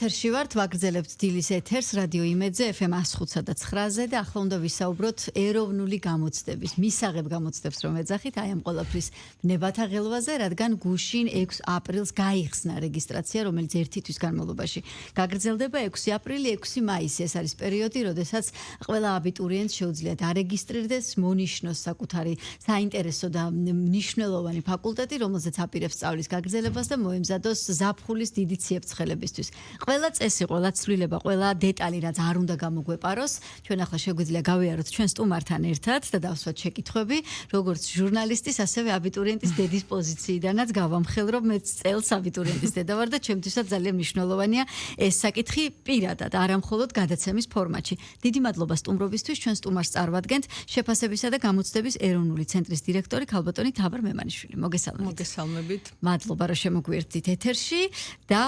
ეთერში ვართ, ვაგრძელებთ დილის ეთერს რადიო იმედზე FM 105.9-ზე და ახლა უნდა ვისაუბროთ ეროვნული გამოცდების, მისაღებ გამოცდებს რომ ეძახით, აი ამ ყველაფრის ნებათა ღელვაზე, რადგან გუშინ 6 აპრილს გაიხსნა რეგისტრაცია, რომელიც ერთი თვის განმავლობაში გაგრძელდება 6 აპრილი, 6 მაისი. ეს არის პერიოდი, როდესაც ყველა აბიტურიენტს შეუძლია დარეგისტრირდეს, მონიშნოს საკუთარი საინტერესო და მნიშვნელოვანი ფაკულტეტი, რომელზეც აპირებს სწავლის გაგრძელებას და მოემზადოს ზაფხულის დიდი ციებ-ცხელებისთვის. ყველა წესი, ყველა ცვლილება, ყველა დეტალი, რაც არ უნდა გამოგვეპაროს, ჩვენ ახლა შეგვიძლია გავიაროთ ჩვენ სტუმართან ერთად და დავსვათ შეკითხვები, როგორც ჟურნალისტის, ასევე აბიტურიენტის დედის პოზიციიდანაც გავამხელრობ, მე წელს აბიტურიენტის დედა ვარ და ჩემთვისაც ძალიან მნიშვნელოვანია ეს საკითხი პირადად, არა მხოლოდ გადაცემის ფორმატში. დიდი მადლობა სტუმრობისთვის, ჩვენ სტუმარს წარვადგენთ შეფასებისა და გამოცდების ეროვნული ცენტრის დირექტორი ქალბატონი თაბარ მემანიშვილი. მოგესალმებით. მადლობა, რომ შემოგვიერთდით ეთერში და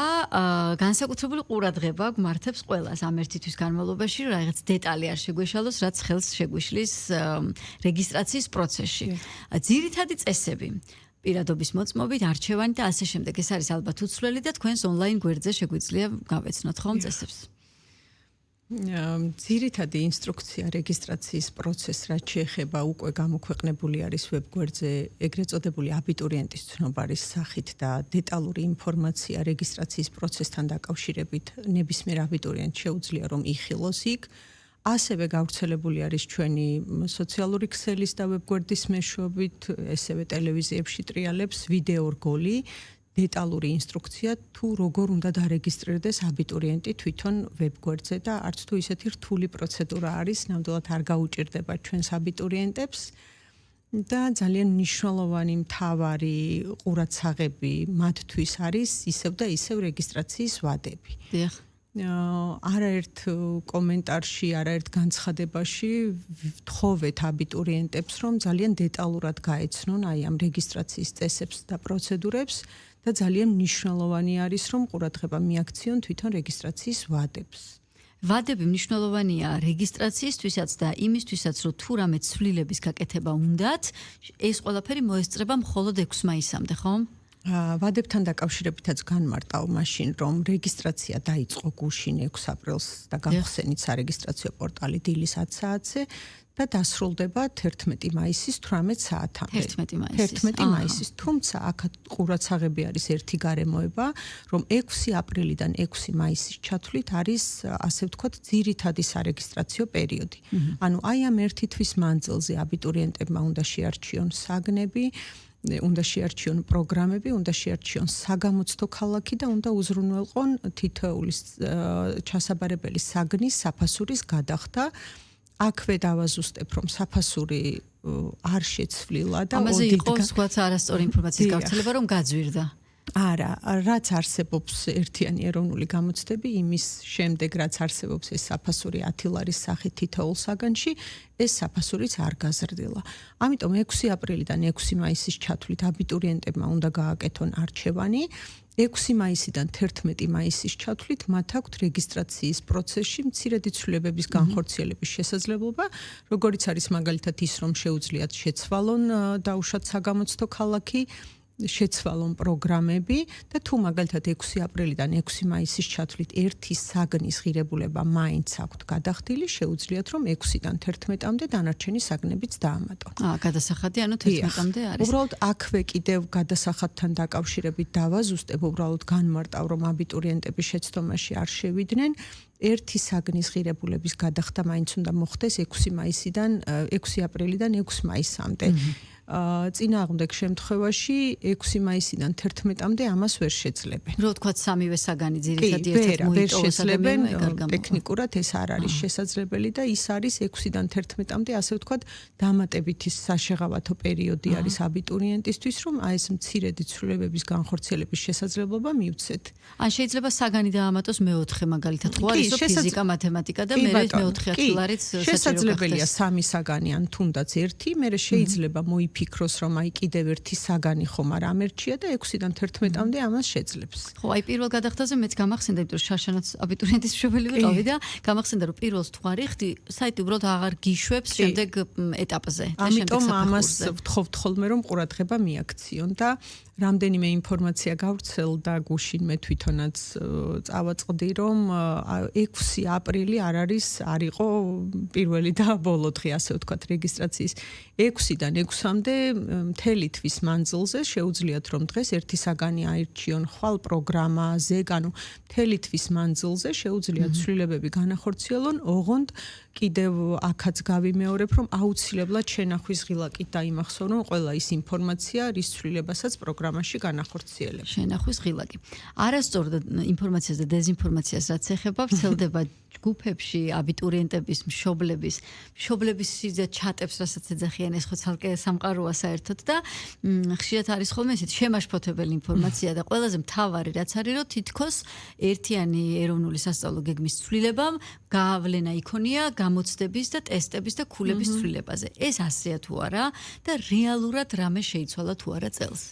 განსაკუთრებული ყურადღება გვმართებს ყველას ამ ერთი თვის განმავლობაში, რომ რაღაც დეტალი არ შეგვეშალოს, რაც ხელს შეგვიშლის რეგისტრაციის პროცესში. ძირითადი წესები, პირადობის მოწმობით, არჩევანი და ასე შემდეგ. ეს არის ალბათ უცვლელი და თქვენს ონლაინ გვერდზე შეგვიძლია გავეცნოთ ხომ წესებს. ძირითადი ინსტრუქცია რეგისტრაციის პროცესს, რაც შეეხება უკვე გამოქვეყნებული არის ვებგვერდზე, ეგრეთ წოდებული აბიტურიენტის ცნობარის სახით და დეტალური ინფორმაცია რეგისტრაციის პროცესთან დაკავშირებით ნებისმიერ აბიტურიენტს შეუძლია რომ იხილოს იქ. ასევე გავრცელებული არის ჩვენი სოციალური ქსელის და ვებგვერდის მეშვეობით, ესევე ტელევიზიებში ტრიალებს ვიდეო რგოლი, დეტალური ინსტრუქცია თუ როგორ უნდა დარეგისტრირდეს აბიტურიენტი თვითონ ვებგვერდზე და არც თუ ისეთი რთული პროცედურა არის, ნამდვილად არ გაუჭირდება ჩვენს აბიტურიენტებს და ძალიან მნიშვნელოვანი მთავარი ყურადსაღები მათთვის არის ისევ და ისევ რეგისტრაციის ვადები. დიახ. არაერთ კომენტარში, არაერთ განცხადებაში ვთხოვეთ აბიტურიენტებს, რომ ძალიან დეტალურად გაეცნონ აი ამ რეგისტრაციის წესებს და პროცედურებს და ძალიან მნიშვნელოვანი არის, რომ ყურადღება მიაქციონ თვითონ რეგისტრაციის ვადებს. ვადები მნიშვნელოვანია რეგისტრაციისთვისაც და იმისთვისაც, რომ თუ რამე ცვლილების გაკეთება უნდათ, ეს ყველაფერი მოესწრება მხოლოდ 6 მაისამდე, ხომ? ვადებთან დაკავშირებითაც განმარტავ მაშინ, რომ რეგისტრაცია დაიწყო გუშინ 6 აპრილს და გამხსენით სარეგისტრაციო პორტალი დილის 10 საათზე და დასრულდება 11 მაისის 18 საათამდე. 11 მაისის. თუმცა აქ ყურადსაღები არის ერთი გარემოება, რომ 6 აპრილიდან 6 მაისის ჩათვლით არის, ასე ვთქვათ, ძირითადი სარეგისტრაციო პერიოდი. ანუ აი ამ ერთი თვის მანძილზე აბიტურიენტებმა უნდა შეარჩიონ საგნები, უნდა შეარჩიონ პროგრამები, უნდა შეარჩიონ საგამოცდო ქალაქი და უნდა უზრუნველყონ თითოეული ჩასაბარებელი საგნის საფასურის გადახდა. აქვე დავაზუსტებ, რომ საფასური არ შეცვლილა და ამაზე იყო სხვათა არასწორი ინფორმაციის გავრცელება, რომ გაძვირდა. არა, რაც არსებობს ერთიანი ეროვნული გამოცდები, იმის შემდეგ რაც არსებობს ეს საფასური 10 ლარის სახით თითოეულ საგანში, ეს საფასურიც არ გაზრდილა. ამიტომ 6 აპრილიდან 6 მაისის ჩათვლით აბიტურიენტებმა უნდა გააკეთონ არჩევანი. 6 მაისიდან 11 მაისის ჩათვლით მათ აქვთ რეგისტრაციის პროცესში მცირედი ცვლილებების განხორციელების შესაძლებლობა, როგორიც არის მაგალითად ის, რომ შეუძლიათ შეცვალონ დაუშვათ საგამოცდო ქალაქი, შეცვალონ პროგრამები და თუ მაგალითად 6 აპრილიდან 6 მაისის ჩათვლით ერთი საგნის ღირებულება მაინც აქვთ გადახდილი, შეუძლიათ რომ 6-დან 11-მდე დანარჩენი საგნებიც დაამატონ. გადასახადი, ანუ 11-მდე არის. უბრალოდ აქვე კიდევ გადასახადთან დაკავშირებით დავაზუსტებ, უბრალოდ განმარტავ, რომ აბიტურიენტები შეცდომაში არ შევიდნენ. ერთი საგნის ღირებულების გადახდა მაინც უნდა მოხდეს 6 აპრილიდან 6 მაისამდე. წინააღმდეგ შემთხვევაში 6 მაისიდან 11-მდე ამას ვერ შეძლებენ. რო თქვა სამივე საგანი ძირითადად ერთად მოიტოვოს ადამიანმა, ტექნიკურად ეს არ არის შესაძლებელი და ის არის 6-დან 11-მდე, ასე ვთქვათ, დამატებითი საშეღავათო პერიოდი არის აბიტურიენტისთვის, რომ აი ეს მცირედი ცვლილებების განხორციელების შესაძლებლობა მივცეთ. ან შეიძლება საგანი დაამატოს მეოთხე მაგალითად, ხო არის ფიზიკა, მათემატიკა და მე მეოთხე 10 ლარიც შესაძლებელია 3 საგანი ან თუნდაც 1, მერე შეიძლება იფიქროს, რომ აი კიდევ ერთი საგანი ხომ არ ამერჩია და 6-დან 11-მდე ამას შეძლებს. ხო, აი პირველ გადახდაზე მეც გამახსენდა, იმიტომ რომ შარშანაც აბიტურიენტის მშობელი ვიყავი და გამახსენდა, რომ პირველს თუ არ იხდი, საიტი უბრალოდ აღარ გიშვებს შემდეგ ეტაპზე. ამიტომ ამას ვთხოვთ ხოლმე, რომ ყურადღება მიაქციონ და რამდენიმე ინფორმაცია გავრცელდა გუშინ მე თვითონაც წავაწყდი, რომ 6 აპრილი არ იყო პირველი და ბოლო დღე, ასე ვთქვათ, რეგისტრაციის. 6-დან 6-მდე მთელი თვის მანძილზე შეუძლიათ რომ დღეს ერთი საგანი აირჩიონ ხვალ პროგრამაზე, ანუ მთელი თვის მანძილზე შეუძლიათ ცვლილებები განახორციელონ, ოღონდ კიდევ აქაც გავიმეორებ, რომ აუცილებლად შენახვის ღილაკით დაიმახსოვრონ ყველა ის ინფორმაცია, რის ცვლილებასაც პროგრამაში განახორციელებს. შენახვის ღილაკი. არასწორ ინფორმაციას და დეზინფორმაციას რაც ეხება, ვრცელდება ჯგუფებში აბიტურიენტების, მშობლების სიძე ჩატებს, რასაც ეძახიან, ეს ხო ცალკე სამყაროა საერთოდ და ხშირად არის ხოლმე ესეთი შემაშფოთებელი ინფორმაცია და ყველაზე მთავარი რაც არის, რომ თითქოს ერთიანი ეროვნული სასწავლო გეგმის ცვლილებამ გაავლენა იქონია გამოცდების და ტესტების და ქულების ცვლილებაზე. ეს ასეა თუ არა და რეალურად რამე შეიცვალა თუ არა წელს.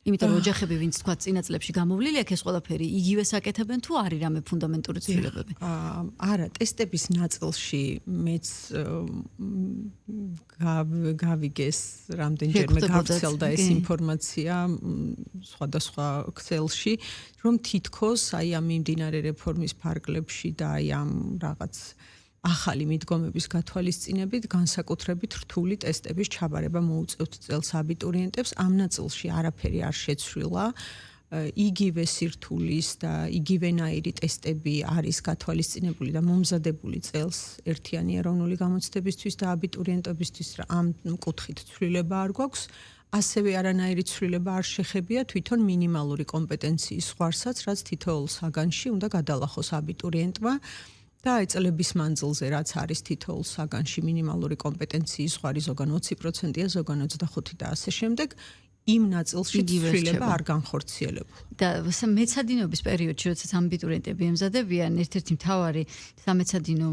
იმიტომ რომ ოჯახები ვინც თქვა წინა წლებში გამოვლილი აქ ეს ყველაფერი იგივე საკეთებენ თუ არის რამე ფუნდამენტური ცვლილებები? არა, ტესტების ნაწილში მეც გავიგეს რამდენჯერმე გავრცელდა ეს ინფორმაცია სხვადასხვა ქსელში, რომ თითქოს აი ამ მიმდინარე რეფორმის ფარგლებში და აი ამ რაღაც ახალი მიდგომების გათვალისწინებით განსაკუთრებით რთული ტესტების ჩაბარება მოუწევთ წელს აბიტურიენტებს. ამ ნაწილში არაფერი არ შეცვლილა. იგივე სირთულის და იგივენაირი ტესტები არის გათვალისწინებული და მომზადებული წელს ერთიანი ეროვნული გამოცდებისთვის და აბიტურიენტებისთვის, რა ამ კუთხით ცვლილება არ გვაქვს. ასევე არანაირი ცვლილება არ შეხებია თვითონ მინიმალური კომპეტენციის ზღვარსაც, რაც თითოეულ საგანში უნდა გადალახოს აბიტურიენტმა. და აი წლების მანძილზე რაც არის თითოეულ საგანში მინიმალური კომპეტენციის ზღვარი ზოგან 20%-ია, ზოგან 25% და ასე შემდეგ, იმ ნაწილში ცვლილება არ განხორციელებულა. და მეცადინეობის პერიოდში, როდესაც აბიტურიენტები ემზადებიან, ერთ-ერთი მთავარი სამეცადინო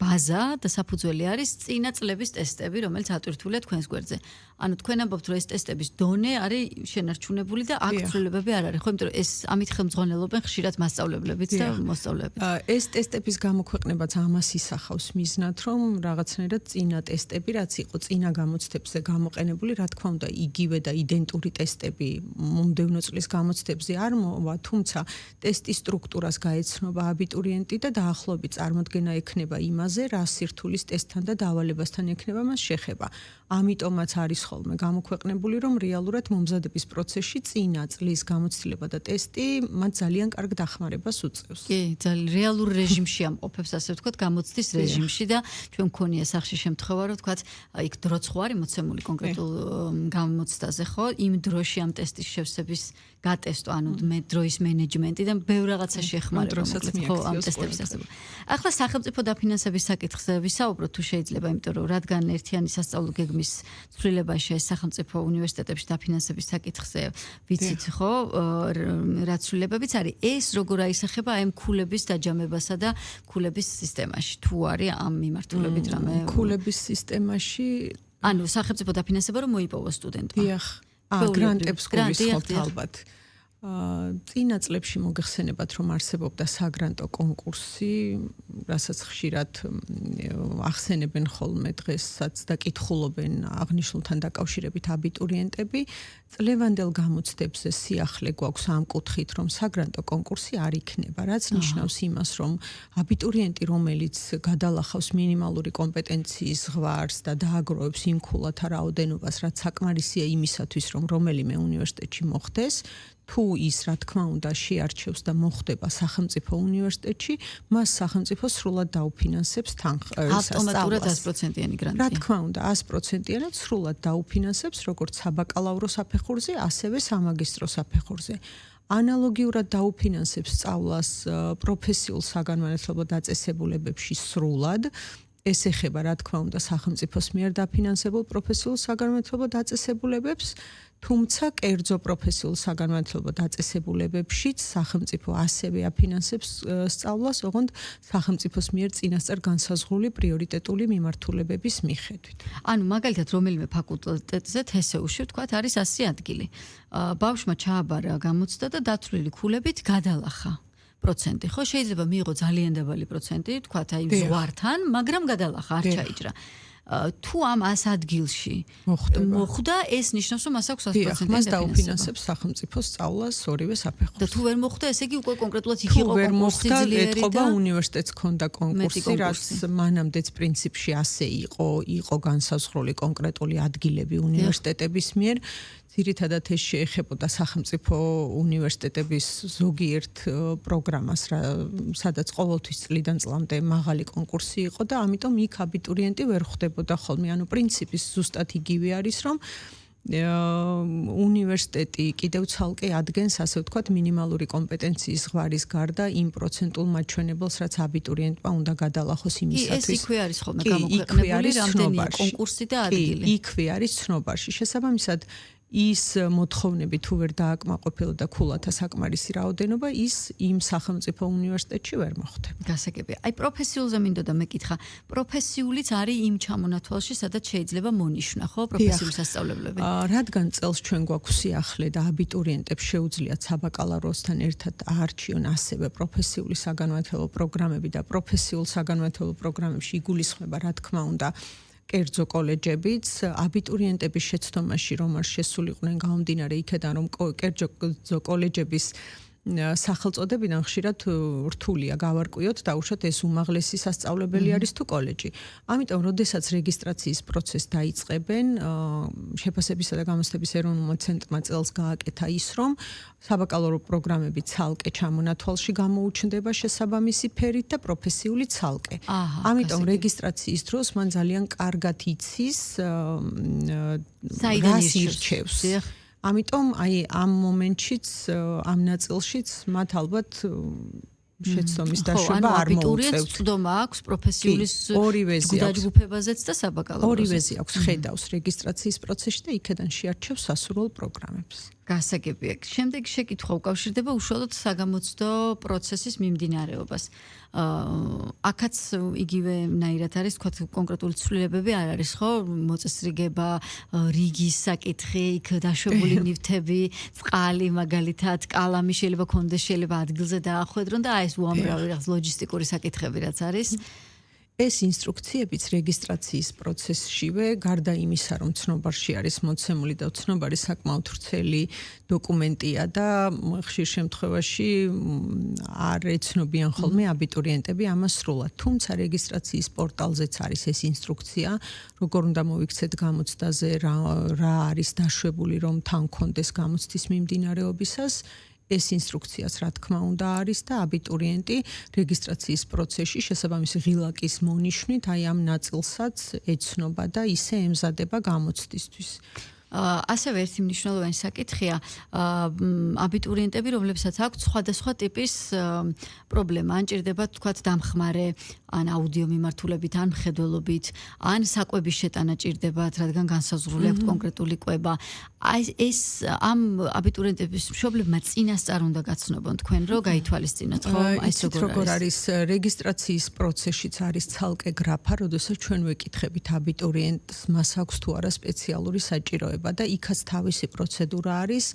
ბაზა და საფუძველი არის წინა წლების ტესტები, რომელიც ატვირთულია თქვენს გვერდზე. ანუ თქვენ ამბობთ, რომ ეს ტესტების დონე არის შენარჩუნებული და აქ ცვლილებები არ არის, ხო? იმიტომ რომ ეს ამით ხელმძღვანელობენ ხშირად მასწავლებლებიც და მოსწავლეები. ეს ტესტების გამოქვეყნებაც ამას ისახავს მიზნად, რომ რაღაცნაირად წინა ტესტები, რაც იყო წინა გამოცდებზე გამოყენებული, რა თქმა უნდა, იგივე და იდენტური ტესტები მომდევნო წლის გამოცდებზე არ მოვა, თუმცა ტესტის სტრუქტურას გაეცნობა აბიტურიენტი და დაახლოებით წარმოდგენა ექნება იმაზე, რა სირთულის ტესტთან და დავალებასთან ექნება მას შეხება. ამიტომაც არის ხოლმე გამოქვეყნებული, რომ რეალურად მომზადების პროცესში წინა წლის გამოცდილება და ტესტი მათ ძალიან კარგ დახმარებას უწევს. კი, ძალიან რეალურ რეჟიმში ამყოფებს, ასე ვთქვათ, გამოცდის რეჟიმში და ჩვენ მქონია სახში შემთხვევა, რომ ვთქვათ, იქ დროც ხო არის მოცემული კონკრეტულ გამოცდაზე, ხო? იმ დროში ამ ტესტის შევსების გატესტო, ანუ დროის მენეჯმენტი და ბევრ რაღაცა შეხმარება ხო ამ ტესტების არსებობა. ახლა სახელმწიფო დაფინანსების საკითხზე ვისაუბროთ თუ შეიძლება, იმიტომ რომ რადგან ერთიანი სასწავლო გეგმის ცვლილებაში ეს სახელმწიფო უნივერსიტეტებში დაფინანსების საკითხზე ვიცით ხო, რა ცვლილებებიც არის, ეს როგორ აისახება აი ქულების დაჯამებასა და ქულების სისტემაში, თუ არის ამ მიმართულებით რამე ქულების სისტემაში, ანუ სახელმწიფო დაფინანსება რომ მოიპოვოს სტუდენტმა. დიახ. გრანტებს გულისხმობთ ალბათ. წინა წლებში მოგეხსენებათ, რომ არსებობდა საგრანტო კონკურსი, რასაც ხშირად ახსენებენ ხოლმე დღესაც და კითხულობენ აღნიშნულთან დაკავშირებით აბიტურიენტები. წლევანდელ გამოცდებზე სიახლე გვაქვს ამ კუთხით, რომ საგრანტო კონკურსი არ იქნება, რაც ნიშნავს იმას, რომ აბიტურიენტი, რომელიც გადალახავს მინიმალური კომპეტენციის ზღვარს და დააგროვებს იმ ქულათა რაოდენობას, რაც საკმარისია იმისათვის, რომ რომელიმე უნივერსიტეტში მოხდეს, თუ ის, რა თქმა უნდა, შეარჩევს და მოხდება სახელმწიფო უნივერსიტეტში, მას სახელმწიფო სრულად დაუფინანსებს სასწავლას. ავტომატურად 100%-იანი გრანტი. რა თქმა უნდა, 100%-იანად სრულად დაუფინანსებს როგორც საბაკალავრო საფეხურზე, ასევე სამაგისტრო საფეხურზე. ანალოგიურად დაუფინანსებს სწავლას პროფესიულ საგანმანათლებლო დაწესებულებებში სრულად. ეს ეხება რა თქმა უნდა სახელმწიფოს მიერ დაფინანსებულ პროფესიულ საგანმანათლებლო დაწესებულებებს, თუმცა კერძო პროფესიულ საგანმანათლებლო დაწესებულებებშიც სახელმწიფო ასევე აფინანსებს სწავლას, ოღონდ სახელმწიფოს მიერ წინასწარ განსაზღვრული პრიორიტეტული მიმართულებების მიხედვით. ანუ მაგალითად რომელიმე ფაკულტეტზე თესეუში ვთქვათ არის 100 ადგილი. ბავშვმა ჩააბარა გამოცდა და დათვლილი ქულებით გადალახა პროცენტი. ხო, შეიძლება მიიღო ძალიან დაბალი პროცენტი, ვთქვათ აი ზღვართან, მაგრამ გადალახა, არ ჩაიჭრა. თუ ამ 100 ადგილში მოხვდა, ეს ნიშნავს, რომ მას აქვს 100% მას დაუფინანსებს სახელმწიფო სწავლას ორივე საფეხურს. და თუ ვერ მოხვდა, ესე იგი უკვე კონკრეტულად იქ იყო კონკურსი ძლიერი და ეთყობა უნივერსიტეტს ქონდა კონკურსი, რაც მანამდეც პრინციპში ასე იყო განსაზღვრული კონკრეტული ადგილები უნივერსიტეტების მიერ. ძირითადად ეს შეეხებოდა სახელმწიფო უნივერსიტეტების ზოგიერთ პროგრამას, სადაც ყოველთვის წლიდან წლამდე მაღალი კონკურსი იყო და ამიტომ იქ აბიტურიენტი ვერ ხვდებოდა ხოლმე. ანუ პრინციპი ზუსტად იგივე არის, რომ უნივერსიტეტი კიდევ ცალკე ადგენს, ასე ვთქვათ, მინიმალური კომპეტენციის ზღვარის გარდა იმ პროცენტულ მაჩვენებელს, რაც აბიტურიენტმა უნდა გადალახოს იმისათვის. ეს იქვე არის ხოლმე გამოქვეყნებული რამდენი კონკურსი და ადგილი. იქვე არის ცნობარში. შესაბამისად ის მოთხოვნები თუ ვერ დააკმაყოფილდა ქულათა საკმარისი რაოდენობა, ის იმ სახელმწიფო უნივერსიტეტში ვერ მოხდება. გასაგებია. აი პროფესიულზე მინდოდა მეკითხა. პროფესიულიც არის იმ ჩამონათვალში, სადაც შეიძლება მონიშნა, ხო, პროფესიული სასწავლებლები. რადგან წელს ჩვენ გვაქვს სიახლე და აბიტურიენტებს შეუძლიათ საბაკალავროსთან ერთად აარჩიონ ასევე პროფესიული საგანმანათლებლო პროგრამები და პროფესიულ საგანმანათლებლო პროგრამებში იგულისხმება, რა თქმა უნდა, კერძო კოლეჯებიც, აბიტურიენტების შეცდომაში რომ არ შესულიყვნენ გამომდინარე იქედან, რომ კერძო კოლეჯების სახელწოდებიდან ხშირად რთულია გავარკვიოთ დაუშვათ ეს უმაღლესი სასწავლებელი არის თუ კოლეჯი. ამიტომ, როდესაც რეგისტრაციის პროცესს დაიწყებენ, შეფასებისა და გამოცდების ეროვნულმა ცენტრმა წელს გააკეთა ის, რომ საბაკალავრო პროგრამები ცალკე ჩამონათვალში გამოუჩნდება შესაბამისი ფერით და პროფესიული ცალკე. ამიტომ რეგისტრაციის დროს მან ძალიან კარგად იცის რას ირჩევს. ამიტომ აი ამ მომენტშიც ამ ნაწილშიც მათ ალბათ შეცდომის დაშვება არ მოუწევთ. წვდომა აქვს პროფესიულის ორივეზე დაჯგუფებაზეც და საბაკალავროზე. ორივეზე აქვს ხედავს რეგისტრაციის პროცესში და იქედან შეარჩევს სასურველ პროგრამებს. გასაგებია. შემდეგი შეკითხვა უკავშირდება უშუალოდ საგამოცდო პროცესის მიმდინარეობას. აქაც იგივენაირად არის, თქვათ, კონკრეტული ცვლილებები არ არის, ხო? მოწესრიგება, რიგის საკითხი, იქ დაშვებული ნივთები, წყალი, მაგალითად, კალამი შეიძლება კონდეს, შეიძლება ადგილზე დაახვედრონ და ეს უამრავი რაღაც ლოჯისტიკური საკითხები რაც არის. ეს ინსტრუქციებიც რეგისტრაციის პროცესშივე, გარდა იმისა, რომ ცნობარში არის მოცემული და ცნობარი საკმაოდ ვრცელი დოკუმენტია და ხშირ შემთხვევაში არ ეცნობიან ხოლმე აბიტურიენტები ამას სრულად. თუმცა რეგისტრაციის პორტალზეც არის ეს ინსტრუქცია, როგორ უნდა მოვიქცეთ გამოცდაზე, რა არის დაშვებული, რომ თან კონდეს გამოცდის მიმდინარეობისას. ეს ინსტრუქციაც რა თქმა უნდა არის და აბიტურიენტი რეგისტრაციის პროცესში შესაბამისი ღილაკის მონიშნით აი ამ ნაწილსაც ეცნობა და ისე ემზადება გამოცდისთვის. ასევე ერთი მნიშვნელოვანი საკითხია აბიტურიენტები, რომლებსაც აქვს სხვადასხვა ტიპის პრობლემა, ან ჭირდებათ თქვათ დამხმარე, ან აუდიო მიმართულებით, ან მხედველობით, ან საკვების შეტანა ჭირდებათ, რადგან განსაზღვრული აქვს კონკრეტული კვება. აი ეს ამ აბიტურიენტების მშობლებმა წინასწარ უნდა გაცნობონ თქვენ, რომ გაითვალისწინოთ, ხო? აი ეს როგორ არის რეგისტრაციის პროცესშიც არის ცალკე გრაფა, როდესაც ჩვენ ვეკითხებით აბიტურიენტს, მას აქვს თუ არა სპეციალური საჭიროება და იქაც თავისი პროცედურა არის.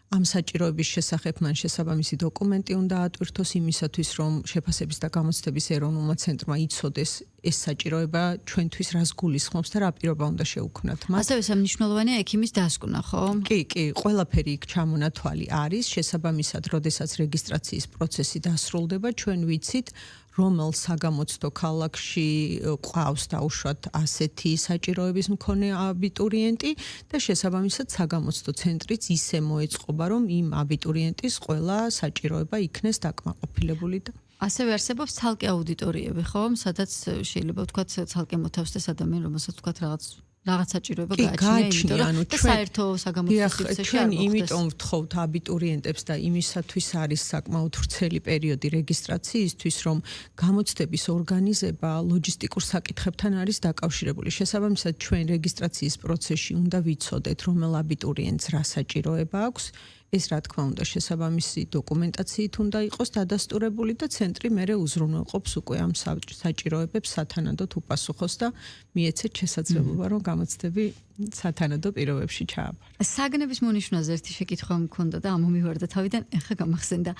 ამ საჭიროების შესახებ მან შესაბამისი დოკუმენტი უნდა ატვირთოს იმისათვის, რომ შეფასების და გამოცდების ეროვნულმა ცენტრმა იცოდეს ეს საჭიროება ჩვენთვის რას გულისხმობს და რა პირობა უნდა შეუქმნათ მას. ასევე სამნიშნელოვანია ექიმის დასკვნა, ხო? კი, ყველაფერი იქ ჩამონათვალი არის, შესაბამისად, როდესაც რეგისტრაციის პროცესი დასრულდება, ჩვენ ვიცით რომელ საგამოცდო ქალაქში ყავს დაუშვათ ასეთი საჭიროების მქონე აბიტურიენტი და შესაბამისად საგამოცდო ცენტრიც ისე მოეწყობა, რომ იმ აბიტურიენტის ყველა საჭიროება იქნეს დაკმაყოფილებული და ასევე არსებობს ცალკე აუდიტორიები, ხო? სადაც შეიძლება ვთქვათ ცალკე მოთავსდეს ადამიანი, რომელსაც ვთქვათ რაღაც რაღაც საჭიროება გააჩნია, ანუ და საერთო საგამოცდო სივრცეში ჩვენ იმიტომ ვთხოვთ აბიტურიენტებს და იმისათვის არის საკმაოდ ვრცელი პერიოდი რეგისტრაციისთვის, რომ გამოცდების ორგანიზება ლოჯისტიკურ საკითხებთან არის დაკავშირებული. შესაბამისად, ჩვენ რეგისტრაციის პროცესში უნდა ვიცოდეთ, რომელ აბიტურიენტს რა საჭიროება აქვს. ეს რა თქმა უნდა შესაბამისი დოკუმენტაციით უნდა იყოს დადასტურებული და ცენტრი მერე უზრუნველყოფს უკვე ამ საჭიროებებს სათანადოდ უპასუხოს და მიეცეთ შესაძლებლობა რომ გამოცდები სათანადო პირობებში ჩააბარა. საგნების მონიშვნაზე ერთი შეკითხვა მქონდა და ამომივარდა თავიდან, ეხლა გამახსენდა.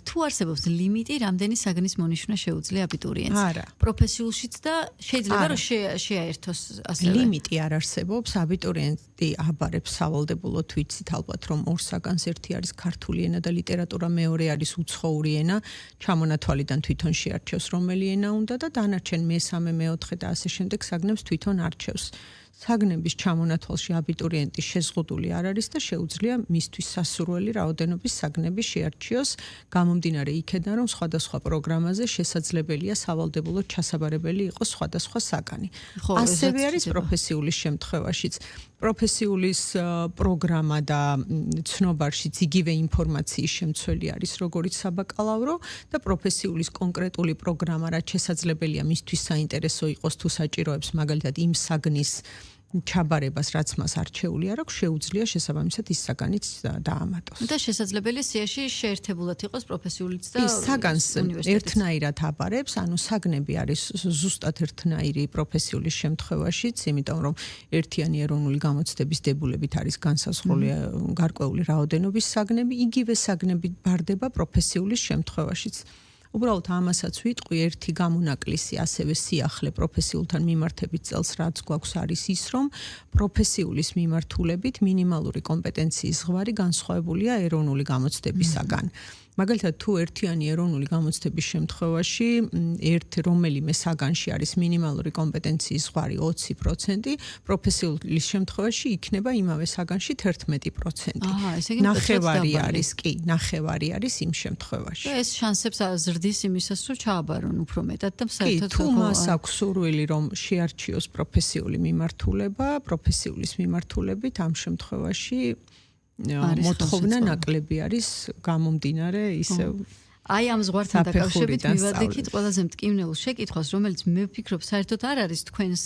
თუ არსებობს ლიმიტი, რამდენი საგნის მონიშვნა შეუძლია აბიტურიენტს? არა. პროფესიულშიც და შეიძლება რომ შეაერთოს ასევე. ლიმიტი არ არსებობს, აბიტურიენტი აბარებს სავალდებულოდ ვიცით ალბათ რომ ორ საგანს ერთი არის ქართული ენა და ლიტერატურა, მეორე არის უცხოური ენა, ჩამონათვალიდან თვითონ შეარჩევს რომელი ენა უნდა და დანარჩენ მესამე, მეოთხე და ასე შემდეგ საგნებს თვითონ არჩევს. საგნების ჩამონათვალში აბიტურიენტი შეზღუდული არ არის და შეუძლია მისთვის სასურველი რაოდენობის საგნები შეარჩიოს, გამომდინარე იქედან, რომ სხვადასხვა პროგრამაზე შესაძლებელია სავალდებულოდ ჩასაბარებელი იყოს სხვადასხვა საგანი. ასევე არის პროფესიულის შემთხვევაშიც. პროფესიულის პროგრამა და ცნობარშიც იგივე ინფორმაციის შემცველი არის, როგორც საბაკალავრო და პროფესიულის კონკრეტული პროგრამა, რაც შესაძლებელია მისთვის საინტერესო იყოს თუ საჭიროებს მაგალითად იმ საგნის ჩაბარებას, რაც მას არჩეული არ აქვს, შეუძლია შესაბამისად ის საგანიც დაამატოს. და შესაძლებელია სიაში შეერთებულად იყოს პროფესიულიც და საგანს ერთნაირად აბარებს, ანუ საგნები არის ზუსტად ერთნაირი პროფესიულის შემთხვევაშიც, იმიტომ რომ ერთიანი ეროვნული გამოცდების დებულებით არის განსაზღვრული გარკვეული რაოდენობის საგნები, იგივე საგნები ბარდება პროფესიულის შემთხვევაშიც. უბრალოდ ამასაც ვიტყვი, ერთი გამონაკლისი ასევე სიახლე პროფესიულთან მიმართებით წელს რაც გვაქვს არის ის, რომ პროფესიულის მიმართულებით მინიმალური კომპეტენციის ზღვარი განსხვავებულია ეროვნული გამოცდებისაგან. მაგალითად, თუ ერთიანი ეროვნული გამოცდების შემთხვევაში რომელიმე საგანში არის მინიმალური კომპეტენციის ზღვარი 20%, პროფესიულის შემთხვევაში იქნება იმავე საგანში 11%. ნახევარი არის, კი, ნახევარი არის იმ შემთხვევაში. და ეს შანსებს აზრდის იმისას, რომ ჩააბარონ უფრო მეტად და საერთოდ თუ მას აქვს სურვილი, რომ შეარჩიოს პროფესიული მიმართულება, პროფესიულის მიმართულებით ამ შემთხვევაში მოთხოვნა ნაკლები არის გამომდინარე ისევ აი ამ ზღვართან დაკავშირებით მივადგეთ ყველაზე მტკივნეულ შეკითხვას, რომელიც მე ვფიქრობ საერთოდ არ არის თქვენს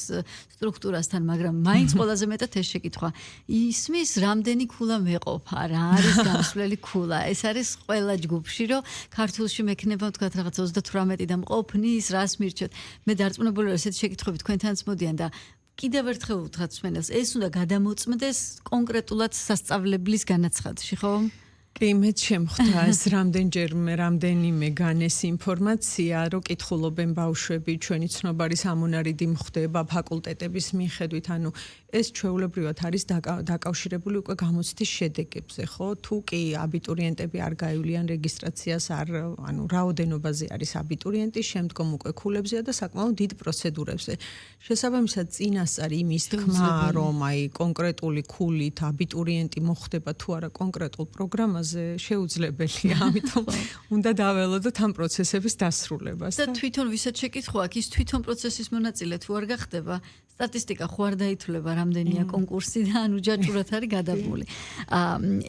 სტრუქტურასთან, მაგრამ მაინც ყველაზე მეტად ეს შეკითხვა. ისმის რამდენი ქულა მეყოფა, რა არის გამსვლელი ქულა? ეს არის ყველა ჯგუფში, რომ ქართულში მექნება თქვა რაღაც 38 და მყოფნის, რას მირჩევთ? მე დარწმუნებული ვარ, ესეთი შეკითხვები თქვენთანაც მოდიან და კიდევ ერთხელ ვუთხრათ მსმენელს, ეს უნდა გადამოწმდეს კონკრეტულად სასწავლებლის განაცხადში, ხო? კი, მეც შემხვდა ეს რამდენიმე განეს ინფორმაცია, რომ კითხულობენ ბავშვები, ჩვენი ცნობარი სამონარიდი მხდება ფაკულტეტების მიხედვით, ანუ ეს ჩვეულებრივად არის დაკავშირებული უკვე გამოცდის შედეგებზე, ხო? თუ კი აბიტურიენტები არ გაივლიან რეგისტრაციას, ანუ რაოდენობაზე არის აბიტურიენტი, შემდგომ უკვე ქულებზეა და საკმაოდ დიდ პროცედურებზე. შესაბამისად, წინასწარ იმის თქმა, რომ აი კონკრეტული ქულით აბიტურიენტი მოხდება თუ არა კონკრეტულ პროგრამაზე შეუძლებელია, ამიტომ უნდა დაველოდოთ ამ პროცესების დასრულებას. და თვითონ ვისაც შეკითხვა აქვს, ის თვითონ პროცესის მონაწილე თუ არ გახდება, სტატისტიკა ხო არ დაითვლება, რამდენია კონკურსი და ანუ ჯაჭვურად არის გადაბმული.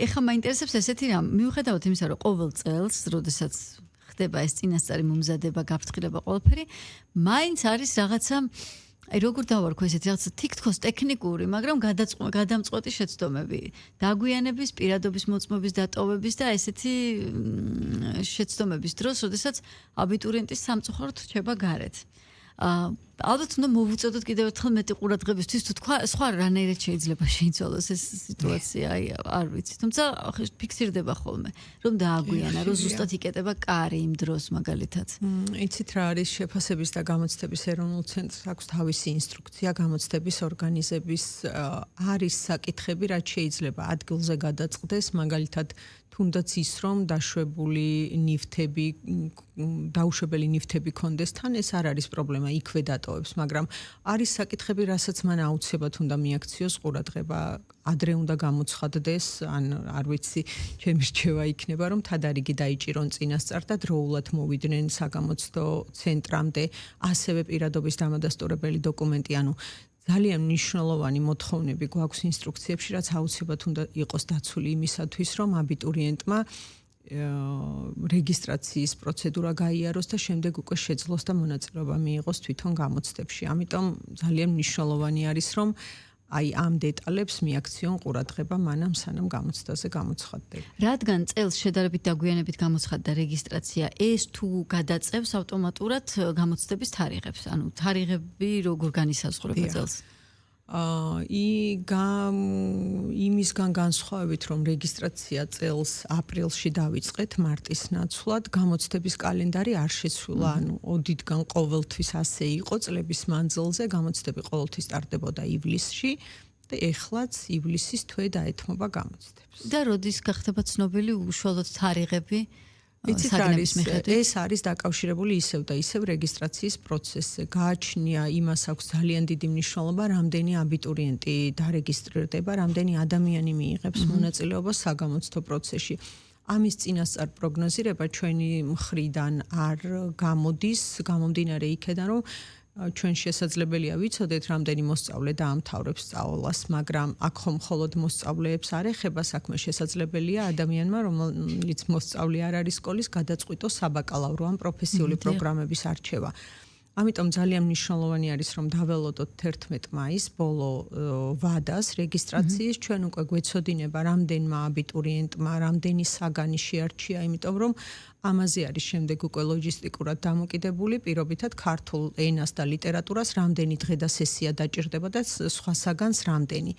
ეხლა მაინტერესებს ესეთი რამ, მიუხედავად იმისა, რომ ყოველ წელს, როდესაც ხდება ეს წინასწარი მომზადება, გაფრთხილება ყველაფერი, მაინც არის რაღაცა აი როგორ დავარქვა ესეთი რაღაცა თითქოს ტექნიკური, მაგრამ გადამწყვეტი შეცდომები, დაგვიანების, პირადობის მოწმობის დატოვების და ესეთი შეცდომების დროს, როდესაც აბიტურიენტის სამწუხაროდ რჩება გარეთ. ალბათ უნდა მოვუწოდოთ კიდევ ერთხელ მეტი ყურადღებისთვის, თუ თქვა სხვა რანაირად შეიძლება შეიცვალოს ეს სიტუაცია, აი არ ვიცი, თუმცა ფიქსირდება ხოლმე, რომ დააგვიანა, რომ ზუსტად იკეტება კარი იმ დროს მაგალითად. იცით რა არის შეფასების და გამოცდების ეროვნულ ცენტრს აქვს თავისი ინსტრუქცია გამოცდების ორგანიზების არის საკითხები, რაც შეიძლება ადგილზე გადაწყდეს, მაგალითად თუნდაც ის რომ დაუშვებელი ნივთები კონდეს თან ეს არ არის პრობლემა იქვე დატოვებს, მაგრამ არის საკითხები, რასაც მან აუცილებლად უნდა მიაქციოს ყურადღება, ადრე უნდა გამოცხადდეს, ან არ ვიცი, ჩემი რჩევა იქნება, რომ თადარიგი დაიჭირონ წინასწარ და დროულად მოვიდნენ საგამოცდო ცენტრამდე, ასევე პირადობის დამადასტურებელი დოკუმენტი, ანუ ძალიან მნიშვნელოვანი მოთხოვნები გვაქვს ინსტრუქციებში, რაც აუცილებლად უნდა იყოს დაცული იმისათვის, რომ აბიტურიენტმა რეგისტრაციის პროცედურა გაიაროს და შემდეგ უკვე შეძლოს და მონაწილეობა მიიღოს თვითონ გამოცდებში. ამიტომ ძალიან მნიშვნელოვანი არის, რომ აი ამ დეტალებს მიაქციონ ყურადღება მანამ სანამ გამოცდაზე გამოცხადდება. რადგან წელს შედარებით დაგვიანებით გამოცხადდა რეგისტრაცია, ეს თუ გადაწევს ავტომატურად გამოცდების თარიღებს, ანუ თარიღები როგორ განისაზღვრება წელს? იმისგან განსხვავებით, რომ რეგისტრაცია წელს აპრილში დავიწყეთ მარტის ნაცვლად, გამოცდების კალენდარი არ შეცვლილა, ანუ ოდითგან ყოველთვის ასე იყო წლების მანძილზე, გამოცდები ყოველთვის ტარდებოდა ივლისში და ეხლაც ივლისის თვე დაეთმობა გამოცდებს. და როდის გახდება ცნობილი უშუალოდ თარიღები? ეს არის დაკავშირებული ისევ და ისევ რეგისტრაციის პროცესზე. გააჩნია იმას აქვს ძალიან დიდი მნიშვნელობა, რამდენი აბიტურიენტი დარეგისტრირდება, რამდენი ადამიანი მიიღებს მონაწილეობას საგამოცდო პროცესში. ამის წინასწარ პროგნოზირება ჩვენი მხრიდან არ გამოდის, გამომდინარე იქედან, რომ ჩვენ შესაძლებელია ვიცოდეთ, რამდენი მოსწავლე დაამთავრებს სწავლას, მაგრამ აქ ხომ მხოლოდ მოსწავლეებს არ ეხება საქმე, შესაძლებელია ადამიანმა, რომელიც მოსწავლე არ არის სკოლის, გადაწყვიტოს საბაკალავრო ან პროფესიული პროგრამების არჩევა. ამიტომ ძალიან მნიშვნელოვანი არის, რომ დაველოდოთ 11 მაისს ბოლო ვადას რეგისტრაციის, ჩვენ უკვე გვეცოდინება რამდენმა აბიტურიენტმა, რამდენი საგანი შეარჩია, იმიტომ რომ ამაზე არის შემდეგ უკვე ლოჯისტიკურად დამოკიდებული, პირობითად ქართულ ენას და ლიტერატურას რამდენი დღე და სესია დაჭირდება და სხვა საგანს რამდენი.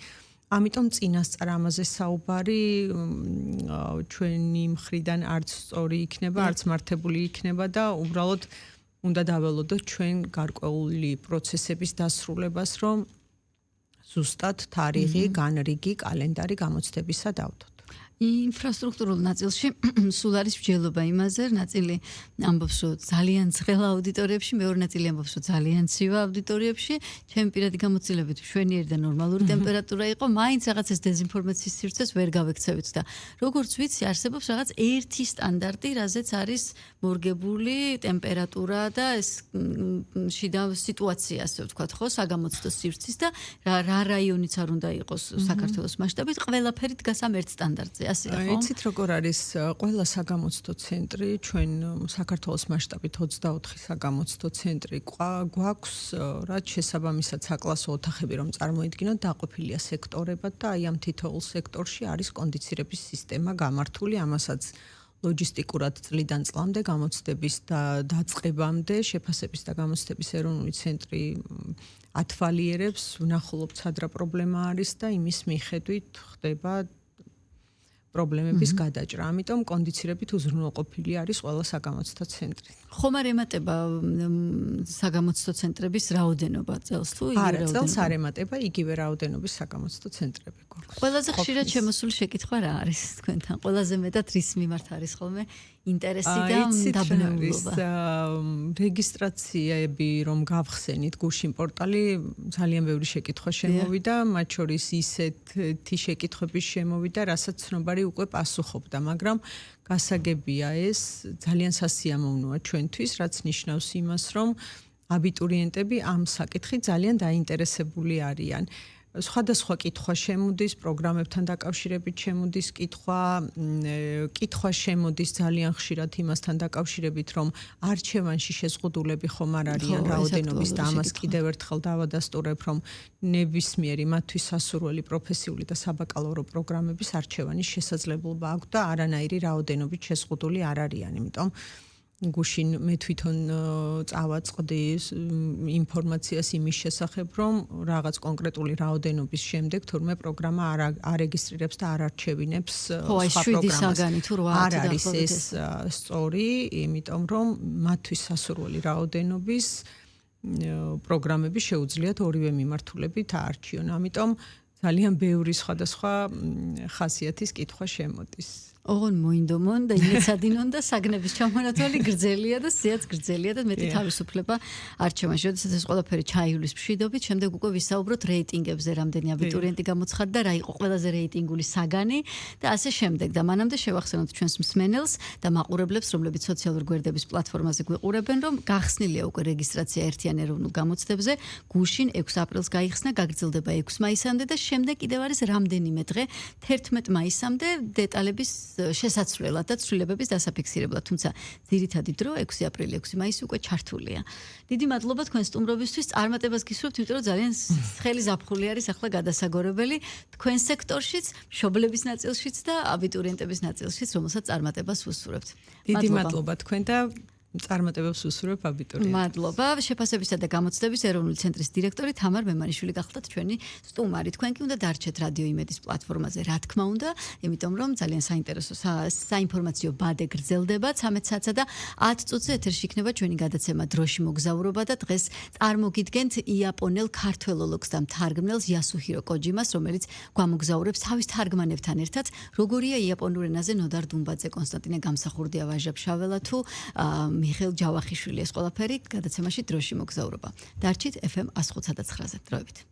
ამიტომ წინასწარ ამაზე საუბარი ჩვენი მხრიდან არც სწორი იქნება, არც მართებული იქნება და უბრალოდ უნდა დაველოდოთ ჩვენ გარკვეული პროცესების დასრულებას, რომ ზუსტად თარიღი, განრიგი, კალენდარი გამოცდებისა დავდოთ. ინფრასტრუქტურულ ნაწილში სულ არის მსჯელობა იმაზე, ნაწილი ამბობს, რომ ძალიან ცხელ აუდიტორიებში, მეორე ნაწილი ამბობს, რომ ძალიან ცივ აუდიტორიებში, ჩემი პირადი გამოცდილებით მშვენიერი და ნორმალური ტემპერატურა იყო, მაინც რაღაც ეს დეზინფორმაციის სივრცეს ვერ გავექცევით და როგორც ვიცი, არსებობს რაღაც ერთი სტანდარტი, რაზეც არის მორგებული ტემპერატურა და ეს შიდა სიტუაცია, ასე ვთქვათ, ხო, საგამოცდო სივრცის და რა რაიონიც არ უნდა იყოს საქართველოს მასშტაბით, ყველაფერი დგას ამ ერთ სტანდარტზე. იცით როგორ არის ყველა საგამოცდო ცენტრი ჩვენ საქართველოს მასშტაბით 24 საგამოცდო ცენტრი გვაქვს რაც შესაბამისად საკლასო ოთახები რომ წარმოიდგინოთ დაყოფილია სექტორებად და აი ამ თითოეულ სექტორში არის კონდიცირების სისტემა გამართული ამასაც ლოჯისტიკურად წლიდან წლამდე გამოცდების და დაწყებამდე შეფასების და გამოცდების ეროვნული ცენტრი ათვალიერებს ვნახულობთ სადრა პრობლემა არის და იმის მიხედვით ხდება პრობლემების გადაჭრა. ამიტომ კონდიცირებით უზრუნველყოფილი არის ყველა საგამოცდო ცენტრი. ხომ არ ემატება საგამოცდო ცენტრების რაოდენობა წელს თუ იგივე რაოდენობა? არა, წელს არ ემატება იგივე რაოდენობის საგამოცდო ცენტრები გვაქვს. ყველაზე ხშირად შემოსული შეკითხვა რა არის თქვენთან? ყველაზე მეტად რის მიმართ არის ხოლმე ინტერესი და დაბნეულობა? რეგისტრაციები რომ გავხსენით გუშინ პორტალი ძალიან ბევრი შეკითხვა შემოვიდა, მათ შორის ისეთი შეკითხვების შემოვიდა, რასაც ცნობარი უკვე პასუხობდა, მაგრამ გასაგებია ეს ძალიან სასიამოვნოა ჩვენთვის, რაც ნიშნავს იმას, რომ აბიტურიენტები ამ საკითხით ძალიან დაინტერესებული არიან. სხვადასხვა კითხვა შემოდის, პროგრამებთან დაკავშირებით შემოდის კითხვა შემოდის ძალიან ხშირად იმასთან დაკავშირებით, რომ არჩევანში შეზღუდულები ხომ არ არიან რაოდენობის და ამას კიდევ ერთხელ დავადასტურებ, რომ ნებისმიერი მათთვის სასურველი პროფესიული და საბაკალავრო პროგრამების არჩევანის შესაძლებლობა აქვს და არანაირი რაოდენობით შეზღუდული არ არიან, იმიტომ გუშინ მე თვითონ წავაწყდი ინფორმაციას იმის შესახებ, რომ რაღაც კონკრეტული რაოდენობის შემდეგ თურმე პროგრამა არ არეგისტრირებს და არ არჩევინებს სხვა პროგრამას. არ არის ეს სწორი, იმიტომ რომ მათთვის სასურველი რაოდენობის პროგრამები შეუძლიათ ორივე მიმართულებით აარჩიონ. ამიტომ ძალიან ბევრი სხვადასხვა ხასიათის კითხვა შემოდის. ოღონ მოინდომონ და იმეცადინონ და საგნების ჩამონათვალი გრძელია და სიაც გრძელია და მეტი თავისუფლება არჩევანში. როდესაც ეს ყველაფერი ჩაივლის მშვიდობით, შემდეგ უკვე ვისაუბროთ რეიტინგებზე, რამდენი აბიტურიენტი გამოცხადდა, რა იყო ყველაზე რეიტინგული საგანი და ასე შემდეგ. და მანამდე შევახსენოთ ჩვენს მსმენელს და მაყურებლებს, რომლებიც სოციალურ გვერდების პლატფორმაზე გვიყურებენ, რომ გახსნილია უკვე რეგისტრაცია ერთიან ეროვნულ გამოცდებზე. გუშინ 6 აპრილს გაიხსნა, გაგრძელდება 6 მაისამდე და შემდეგ კიდევ არის რამდენიმე დღე 11 მაისამდე დეტალების შესაცვლელად და ცვლილებების დასაფიქსირებლად, თუმცა ძირითადი დრო 6 აპრილი, 6 მაისი უკვე ჩართულია. დიდი მადლობა თქვენ სტუმრობისთვის, წარმატებას გისურვებთ, იმიტომ რომ ძალიან ხელი ზაფხული არის ახლა გადასაგორებელი თქვენ სექტორშიც, მშობლების ნაწილშიც და აბიტურიენტების ნაწილშიც, რომელსაც წარმატებას ვუსურვებთ. დიდი მადლობა თქვენ და წარმატებებს ვუსურვებ აბიტურიენტებს. მადლობა. შეფასებისა და გამოცდების ეროვნული ცენტრის დირექტორი თამარ მემანიშვილი გახლდათ ჩვენი სტუმარი. თქვენ კი უნდა დარჩეთ რადიო იმედის პლატფორმაზე, რა თქმა უნდა, იმიტომ რომ ძალიან საინტერესო საინფორმაციო ბადე გრძელდება 13 საათსა და 10 წუთზე ეთერში იქნება ჩვენი გადაცემა დროში მოგზაურობა და დღეს წარმოგიდგენთ იაპონელ ქართველოლოგს და მთარგმნელს იასუჰირო კოჯიმას, რომელიც გვამოგზაურებს თავის თარგმანებთან ერთად, როგორია იაპონურ ენაზე ნოდარ დუმბაძე, კონსტანტინე გამსახურდია, ვაჟა ფშაველა თუ მიხეილ ჯავახიშვილი ეს ყველაფერი გადაცემაში დროში მოგზაურობა. დარჩით FM 105.9-ზე. დროებით.